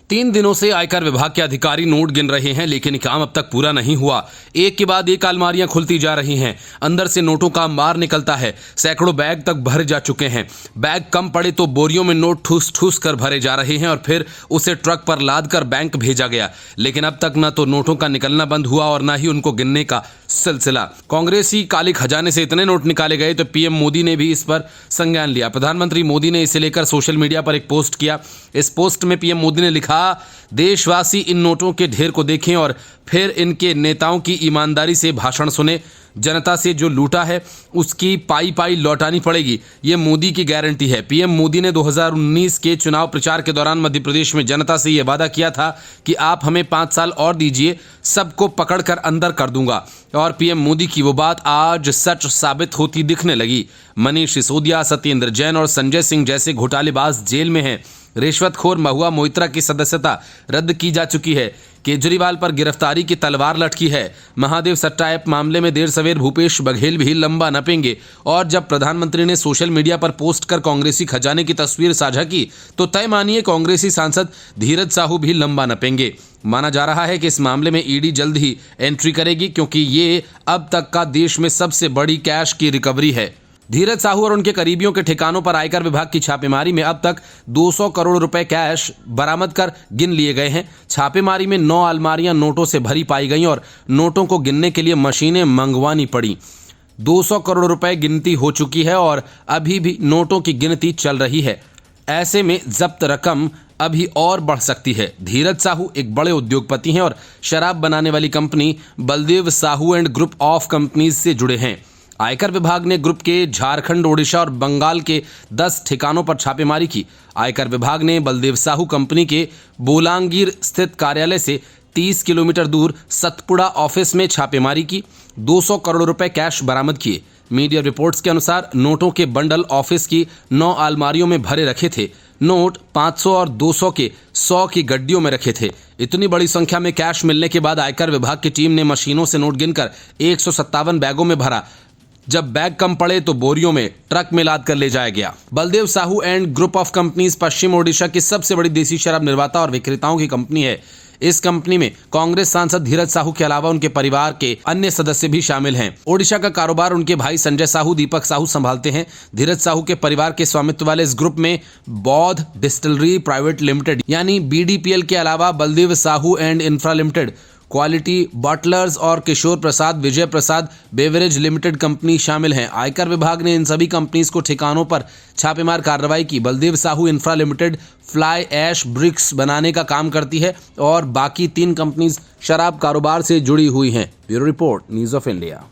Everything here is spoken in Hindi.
3 दिनों से आयकर विभाग के अधिकारी नोट गिन रहे हैं, लेकिन काम अब तक पूरा नहीं हुआ। एक के बाद एक अलमारियां खुलती जा रही हैं, अंदर से नोटों का अंबार निकलता है। सैकड़ों बैग तक भर जा चुके हैं। बैग कम पड़े तो बोरियों में नोट ठूस ठूस कर भरे जा रहे हैं और फिर उसे ट्रक पर लाद कर बैंक भेजा गया। लेकिन अब तक न तो नोटों का निकलना बंद हुआ और न ही उनको गिनने का सिलसिला। कांग्रेसी काले खजाने से इतने नोट निकाले गए तो पीएम मोदी ने भी इस पर संज्ञान लिया। प्रधानमंत्री मोदी ने इसे लेकर सोशल मीडिया पर एक पोस्ट किया। इस पोस्ट में पीएम मोदी ने लिखा, देशवासी इन नोटों के ढेर को देखें और फिर इनके नेताओं की ईमानदारी से भाषण सुने। जनता से जो लूटा है उसकी पाई पाई लौटानी पड़ेगी, ये मोदी की गारंटी है। पीएम मोदी ने 2019 के चुनाव प्रचार के दौरान मध्य प्रदेश में जनता से यह वादा किया था कि आप हमें 5 साल और दीजिए, सबको पकड़कर अंदर कर दूंगा। और पीएम मोदी की वो बात आज सच साबित होती दिखने लगी। मनीष सिसोदिया, सत्येंद्र जैन और संजय सिंह जैसे घोटालेबाज जेल में हैं। रिश्वतखोर महुआ मोइत्रा की सदस्यता रद्द की जा चुकी है। केजरीवाल पर गिरफ्तारी की तलवार लटकी है। महादेव सट्टा ऐप मामले में देर सवेर भूपेश बघेल भी लंबा नपेंगे। और जब प्रधानमंत्री ने सोशल मीडिया पर पोस्ट कर कांग्रेसी खजाने की तस्वीर साझा की तो तय मानिए कांग्रेसी सांसद धीरज साहू भी लंबा नपेंगे। माना जा रहा है कि इस मामले में ईडी जल्द ही एंट्री करेगी, क्योंकि ये अब तक का देश में सबसे बड़ी कैश की रिकवरी है। धीरज साहू और उनके करीबियों के ठिकानों पर आयकर विभाग की छापेमारी में अब तक 200 करोड़ रुपए कैश बरामद कर गिन लिए गए हैं। छापेमारी में 9 अलमारियां नोटों से भरी पाई गईं और नोटों को गिनने के लिए मशीनें मंगवानी पड़ी। 200 करोड़ रुपए गिनती हो चुकी है और अभी भी नोटों की गिनती चल रही है। ऐसे में जब्त रकम अभी और बढ़ सकती है। धीरज साहू एक बड़े उद्योगपति हैं और शराब बनाने वाली company Baldev Sahu and group of companies से जुड़े हैं। आयकर विभाग ने ग्रुप के झारखंड, ओडिशा और बंगाल के 10 ठिकानों पर छापेमारी की। आयकर विभाग ने बलदेव साहू कंपनी के बोलांगीर स्थित कार्यालय से 30 किलोमीटर दूर सतपुड़ा ऑफिस में छापेमारी की। 200 करोड़ रुपए कैश बरामद किए। मीडिया रिपोर्ट्स के अनुसार नोटों के बंडल ऑफिस की 9 अलमारियों में भरे रखे थे। नोट 500 और 200 के 100 की गड्डियों में रखे थे। इतनी बड़ी संख्या में कैश मिलने के बाद आयकर विभाग की टीम ने मशीनों से नोट गिनकर 157 बैगों में भरा। जब बैग कम पड़े तो बोरियों में ट्रक में लाद कर ले जाया गया। Baldev Sahu and group of companies पश्चिम ओडिशा की सबसे बड़ी देसी शराब निर्माता और विक्रेताओं की कंपनी है। इस कंपनी में कांग्रेस सांसद धीरज साहू के अलावा उनके परिवार के अन्य सदस्य भी शामिल हैं। ओडिशा का कारोबार उनके भाई संजय साहू, दीपक साहू संभालते हैं। धीरज साहू के परिवार के स्वामित्व वाले इस ग्रुप में बौद्ध डिस्टिलरी प्राइवेट लिमिटेड यानी BDPL के अलावा Baldev Sahu and infra limited, quality bottlers और किशोर प्रसाद विजय प्रसाद बेवरेज लिमिटेड कंपनी शामिल हैं। आयकर विभाग ने इन सभी कंपनीज को ठिकानों पर छापेमार कार्रवाई की। Baldev Sahu infra limited fly ash bricks बनाने का काम करती है और बाकी 3 कंपनीज शराब कारोबार से जुड़ी हुई हैं। Bureau report, news of India.